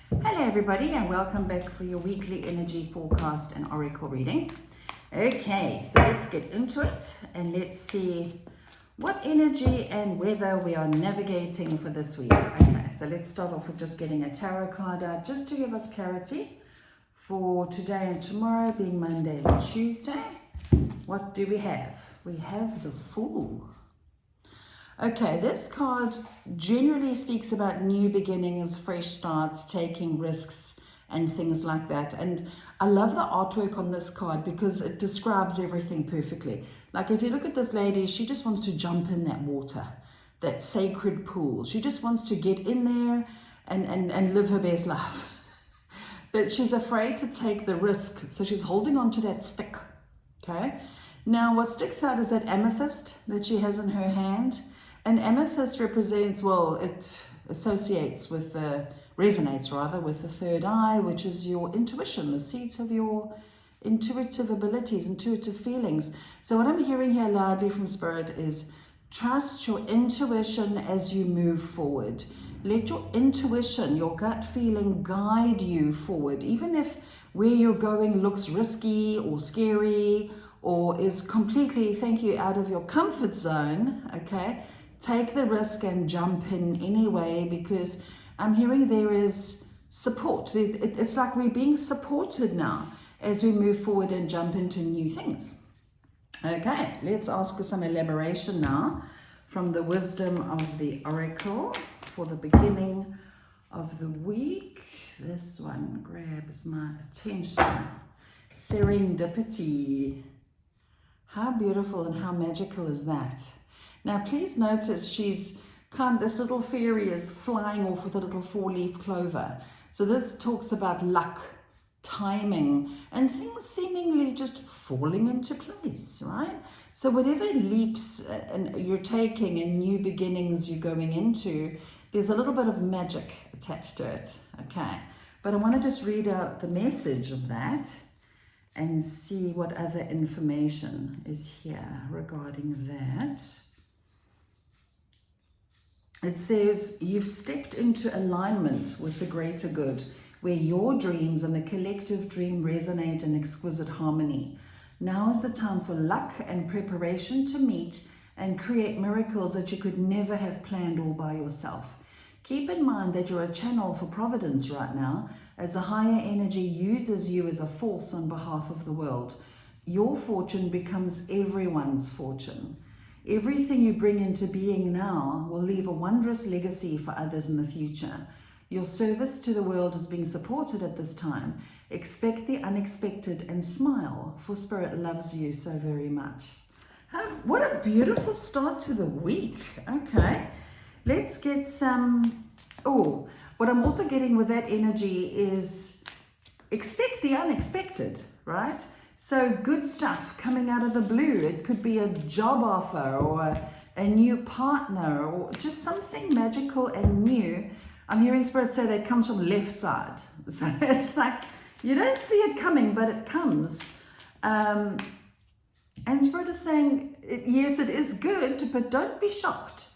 Hello everybody and welcome back for your weekly energy forecast and oracle reading. Okay, so let's get into it and let's see what energy and weather we are navigating for this week. Okay, so let's start off with just getting a tarot card out just to give us clarity for today and tomorrow, being Monday and Tuesday. What do we have? We have the Fool. Okay, this card generally speaks about new beginnings, fresh starts, taking risks and things like that. And I love the artwork on this card because it describes everything perfectly. Like if you look at this lady, she just wants to jump in that water, that sacred pool. She just wants to get in there and live her best life. But she's afraid to take the risk. So she's holding on to that stick, okay? Now what sticks out is that amethyst that she has in her hand. And amethyst represents, well, it associates with resonates rather with the third eye, which is your intuition, the seat of your intuitive abilities, intuitive feelings. So what I'm hearing here loudly from Spirit is trust your intuition as you move forward. Let your intuition, your gut feeling guide you forward, even if where you're going looks risky or scary or is completely, thank you, out of your comfort zone, okay? Take the risk and jump in anyway, because I'm hearing there is support. It's like we're being supported now as we move forward and jump into new things. Okay, let's ask for some elaboration now from the wisdom of the oracle for the beginning of the week. This one grabs my attention. Serendipity. How beautiful and how magical is that? Now, please notice this little fairy is flying off with a little 4-leaf clover. So this talks about luck, timing, and things seemingly just falling into place, right? So whatever leaps and you're taking and new beginnings you're going into, there's a little bit of magic attached to it, okay? But I want to just read out the message of that and see what other information is here regarding that. It says, you've stepped into alignment with the greater good, where your dreams and the collective dream resonate in exquisite harmony. Now is the time for luck and preparation to meet and create miracles that you could never have planned all by yourself. Keep in mind that you're a channel for providence right now, as a higher energy uses you as a force on behalf of the world. Your fortune becomes everyone's fortune. Everything you bring into being now will leave a wondrous legacy for others in the future. Your service to the world is being supported at this time. Expect the unexpected and smile, for Spirit loves you so very much. What a beautiful start to the week. Okay, let's get some... Oh, what I'm also getting with that energy is expect the unexpected, right? So good stuff coming out of the blue. It could be a job offer or a new partner or just something magical and new. I'm hearing Spirit say that comes from left side. So it's like you don't see it coming, but it comes. And Spirit is saying, yes, it is good, but don't be shocked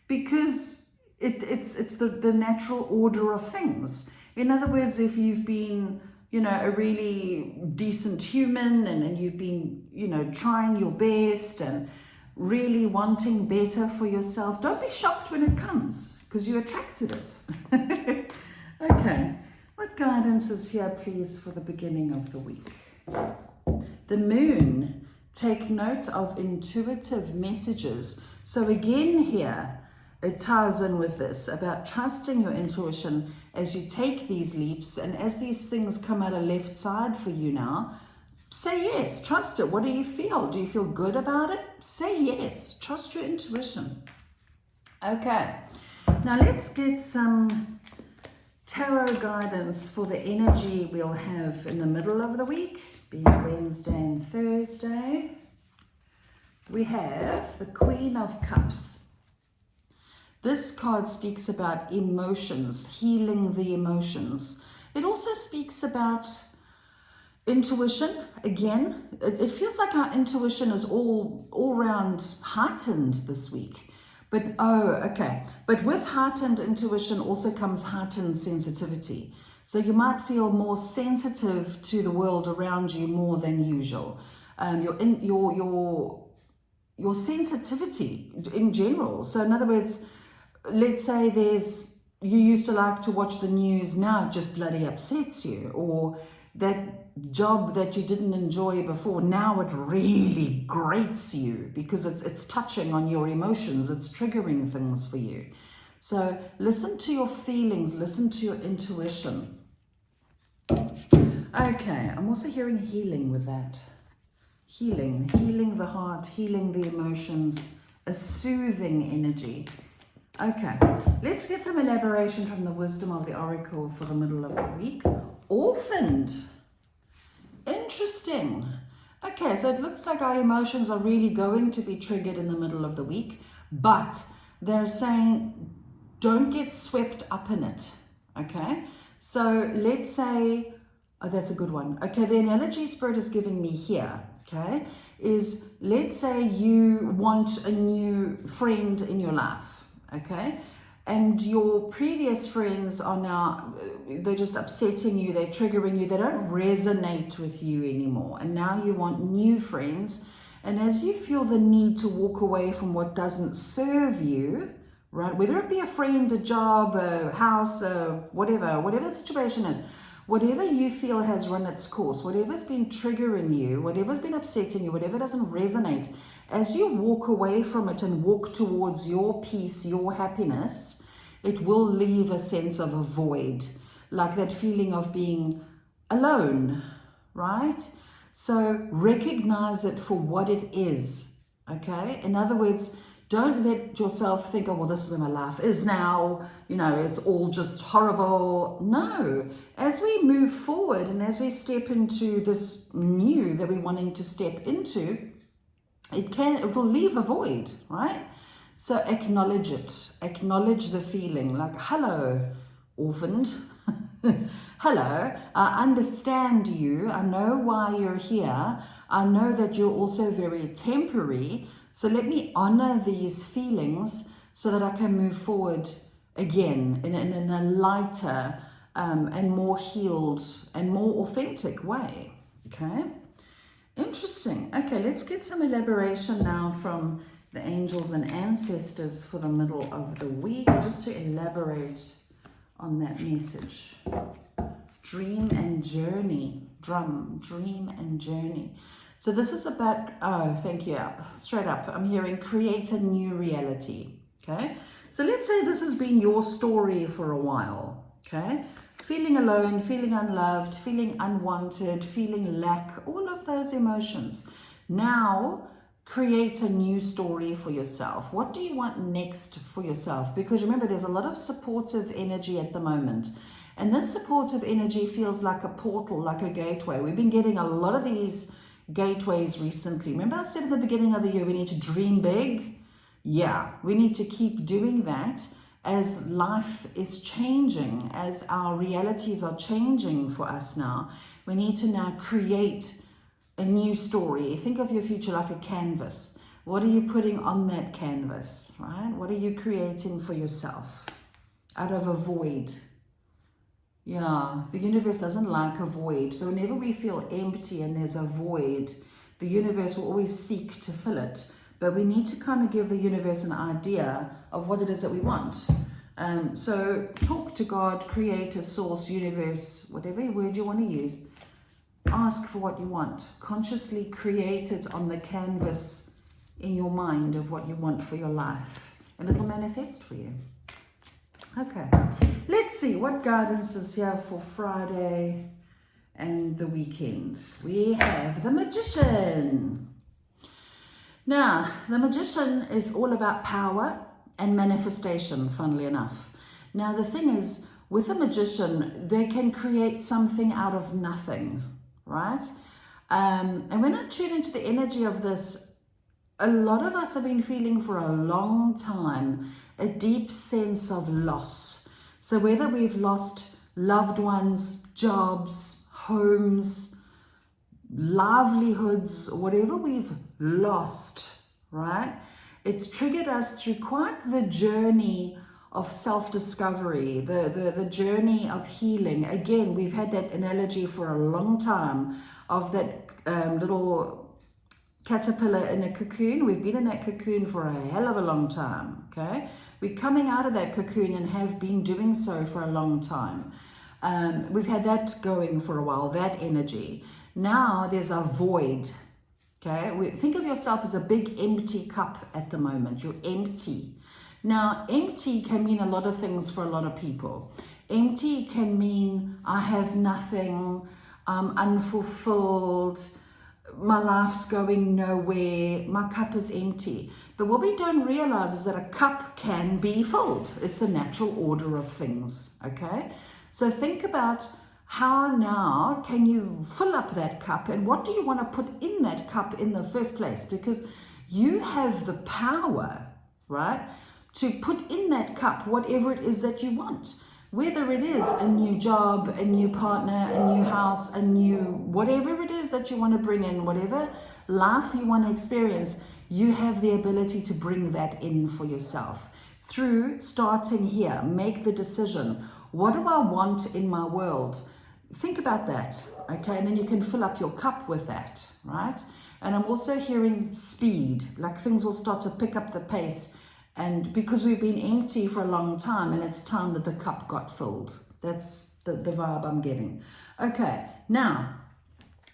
because it's the natural order of things. In other words, if you've been a really decent human and you've been, trying your best and really wanting better for yourself, don't be shocked when it comes because you attracted it. Okay, what guidance is here, please, for the beginning of the week? The Moon. Take note of intuitive messages. So again here, it ties in with this about trusting your intuition as you take these leaps, and as these things come out of left side for you now, say yes, trust it. What do you feel? Do you feel good about it? Say yes, trust your intuition. Okay, now let's get some tarot guidance for the energy we'll have in the middle of the week, being Wednesday and Thursday. We have the Queen of Cups. This card speaks about emotions, healing the emotions. It also speaks about intuition. Again, it feels like our intuition is all round heightened this week. But, but with heightened intuition also comes heightened sensitivity. So you might feel more sensitive to the world around you more than usual. Your sensitivity in general. So in other words, let's say you used to like to watch the news, now it just bloody upsets you, or that job that you didn't enjoy before, now it really grates you because it's touching on your emotions, it's triggering things for you. So listen to your feelings, listen to your intuition. Okay, I'm also hearing healing with that. Healing the heart, healing the emotions, a soothing energy. Okay, let's get some elaboration from the wisdom of the oracle for the middle of the week. Orphaned. Interesting. Okay, so it looks like our emotions are really going to be triggered in the middle of the week, but they're saying don't get swept up in it. Okay, so let's say, oh, that's a good one. Okay, the analogy Spirit is giving me here, okay, is let's say you want a new friend in your life, okay, and your previous friends are now, they're just upsetting you, they're triggering you, they don't resonate with you anymore, and now you want new friends, and as you feel the need to walk away from what doesn't serve you, right, whether it be a friend, a job, a house, whatever the situation is, whatever you feel has run its course, whatever's been triggering you, whatever's been upsetting you, whatever doesn't resonate, as you walk away from it and walk towards your peace, your happiness, it will leave a sense of a void, like that feeling of being alone, right? So recognize it for what it is, okay? In other words, don't let yourself think, oh, well, this is where my life is now, it's all just horrible. No, as we move forward and as we step into this new that we're wanting to step into, it will leave a void, right? So acknowledge it, acknowledge the feeling, like, hello, orphaned. Hello, I understand you, I know why you're here, I know that you're also very temporary, so let me honor these feelings so that I can move forward again in a lighter and more healed and more authentic way, okay? Interesting. Okay, let's get some elaboration now from the angels and ancestors for the middle of the week, just to elaborate on that message. Dream and journey. Dream and journey. So this is about, oh, thank you. Straight up, I'm hearing create a new reality. Okay. So let's say this has been your story for a while. Okay. Feeling alone, feeling unloved, feeling unwanted, feeling lack, all of those emotions. Now, create a new story for yourself. What do you want next for yourself? Because remember, there's a lot of supportive energy at the moment. And this supportive energy feels like a portal, like a gateway. We've been getting a lot of these gateways recently. Remember I said at the beginning of the year, we need to dream big? Yeah, we need to keep doing that as life is changing, as our realities are changing for us now. We need to now create a new story. Think of your future like a canvas. What are you putting on that canvas, right? What are you creating for yourself out of a void? Yeah, the universe doesn't like a void. So whenever we feel empty and there's a void, the universe will always seek to fill it. But we need to kind of give the universe an idea of what it is that we want. So talk to God, creator, source, universe, whatever word you want to use. Ask for what you want. Consciously create it on the canvas in your mind of what you want for your life. And it'll manifest for you. Okay, let's see what guidance is here for Friday and the weekend. We have the Magician. Now, the Magician is all about power and manifestation, funnily enough. Now, the thing is, with a magician, they can create something out of nothing, right? And when I tune into the energy of this, a lot of us have been feeling for a long time a deep sense of loss. So whether we've lost loved ones, jobs, homes, livelihoods, whatever we've lost, right? It's triggered us through quite the journey of self-discovery, the journey of healing. Again, we've had that analogy for a long time of that little caterpillar in a cocoon. We've been in that cocoon for a hell of a long time, okay? We're coming out of that cocoon and have been doing so for a long time. We've had that going for a while, that energy. Now there's a void, okay? Think of yourself as a big empty cup at the moment. You're empty. Now, empty can mean a lot of things for a lot of people. Empty can mean I have nothing, I'm unfulfilled, my life's going nowhere, my cup is empty. But what we don't realize is that a cup can be filled. It's the natural order of things, okay? So think about how now can you fill up that cup, and what do you want to put in that cup in the first place? Because you have the power, right, to put in that cup whatever it is that you want. Whether it is a new job, a new partner, a new house, a new whatever it is that you want to bring in, whatever life you want to experience, you have the ability to bring that in for yourself through starting here. Make the decision. What do I want in my world? Think about that, okay? And then you can fill up your cup with that, right? And I'm also hearing speed, like things will start to pick up the pace. And because we've been empty for a long time, and it's time that the cup got filled. That's the vibe I'm getting. Okay, now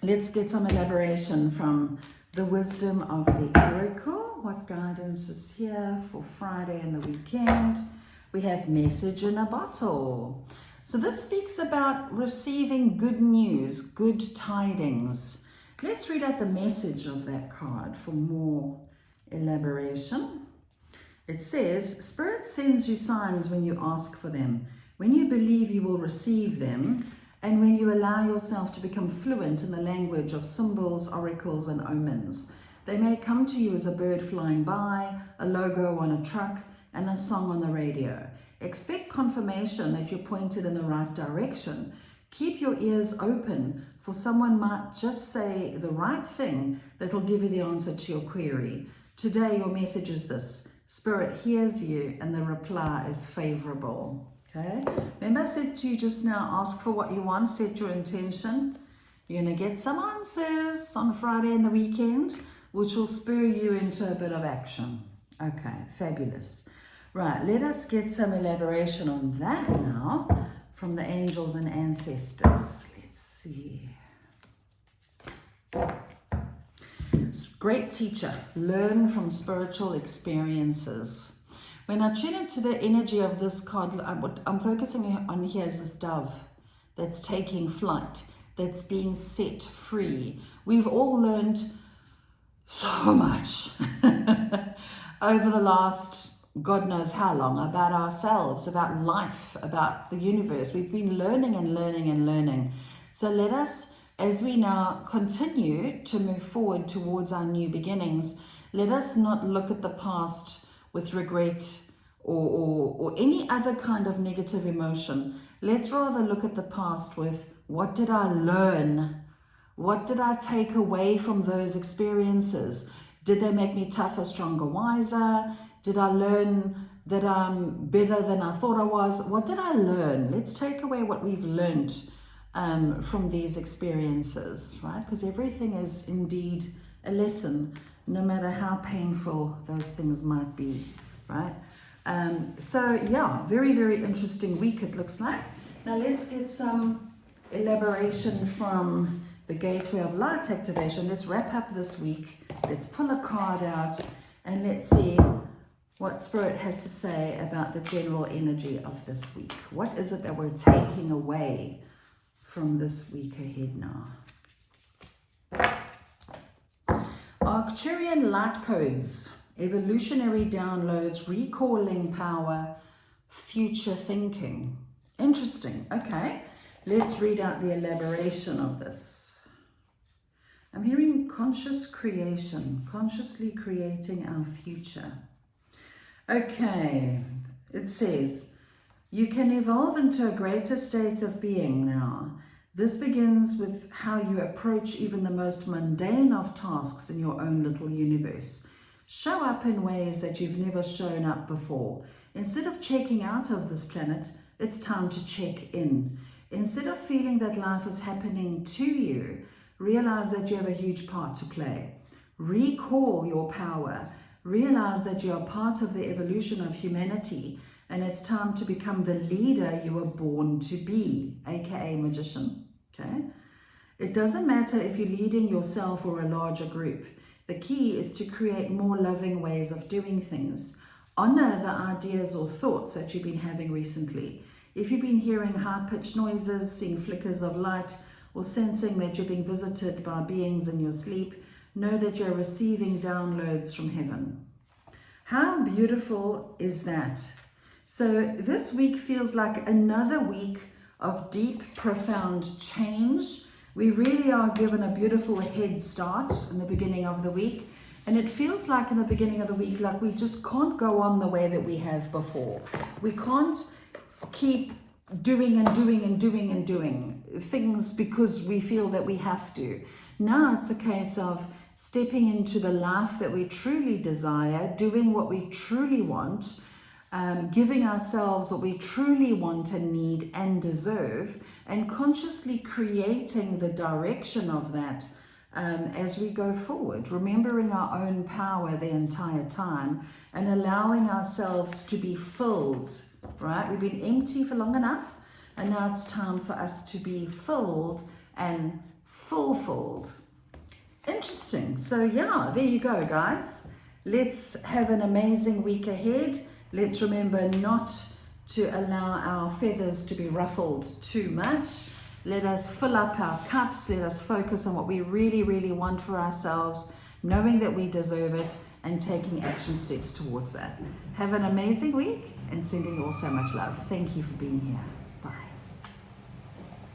let's get some elaboration from the wisdom of the oracle. What guidance is here for Friday and the weekend? We have message in a bottle. So this speaks about receiving good news, good tidings. Let's read out the message of that card for more elaboration. It says, Spirit sends you signs when you ask for them, when you believe you will receive them, and when you allow yourself to become fluent in the language of symbols, oracles, and omens. They may come to you as a bird flying by, a logo on a truck, and a song on the radio. Expect confirmation that you're pointed in the right direction. Keep your ears open, for someone might just say the right thing that will give you the answer to your query. Today, your message is this. Spirit hears you and the reply is favorable. Okay? Remember I said to you just now, ask for what you want, set your intention. You're going to get some answers on Friday and the weekend, which will spur you into a bit of action. Okay, fabulous. Right, let us get some elaboration on that now from the angels and ancestors. Let's see. Great teacher, learn from spiritual experiences. When I tune into the energy of this card, what I'm focusing on here is this dove that's taking flight, that's being set free. We've all learned so much over the last God knows how long about ourselves, about life, about the universe. We've been learning and learning and learning. So let us, as we now continue to move forward towards our new beginnings, let us not look at the past with regret or any other kind of negative emotion. Let's rather look at the past with, what did I learn? What did I take away from those experiences? Did they make me tougher, stronger, wiser? Did I learn that I'm better than I thought I was? What did I learn? Let's take away what we've learned from these experiences, right? Because everything is indeed a lesson, no matter how painful those things might be, right? So yeah, very, very interesting week it looks like. Now let's get some elaboration from the Gateway of Light activation. Let's wrap up this week. Let's pull a card out and let's see what Spirit has to say about the general energy of this week. What is it that we're taking away from this week ahead now? Arcturian light codes, evolutionary downloads, recalling power, future thinking. Interesting. Okay, let's read out the elaboration of this. I'm hearing conscious creation, consciously creating our future. Okay, it says, you can evolve into a greater state of being now. This begins with how you approach even the most mundane of tasks in your own little universe. Show up in ways that you've never shown up before. Instead of checking out of this planet, it's time to check in. Instead of feeling that life is happening to you, realize that you have a huge part to play. Recall your power. Realize that you are part of the evolution of humanity, and it's time to become the leader you were born to be, aka magician. Okay? It doesn't matter if you're leading yourself or a larger group. The key is to create more loving ways of doing things. Honor the ideas or thoughts that you've been having recently. If you've been hearing high-pitched noises, seeing flickers of light, or sensing that you're being visited by beings in your sleep, know that you're receiving downloads from heaven. How beautiful is that? So this week feels like another week of deep, profound change. We really are given a beautiful head start in the beginning of the week. And it feels like in the beginning of the week, like we just can't go on the way that we have before. We can't keep doing things because we feel that we have to. Now it's a case of stepping into the life that we truly desire, doing what we truly want, giving ourselves what we truly want and need and deserve, and consciously creating the direction of that as we go forward, remembering our own power the entire time and allowing ourselves to be filled, right? We've been empty for long enough, and now it's time for us to be filled and fulfilled. Interesting. So yeah, there you go, guys. Let's have an amazing week ahead. Let's remember not to allow our feathers to be ruffled too much. Let us fill up our cups. Let us focus on what we really, really want for ourselves, knowing that we deserve it and taking action steps towards that. Have an amazing week and sending you all so much love. Thank you for being here.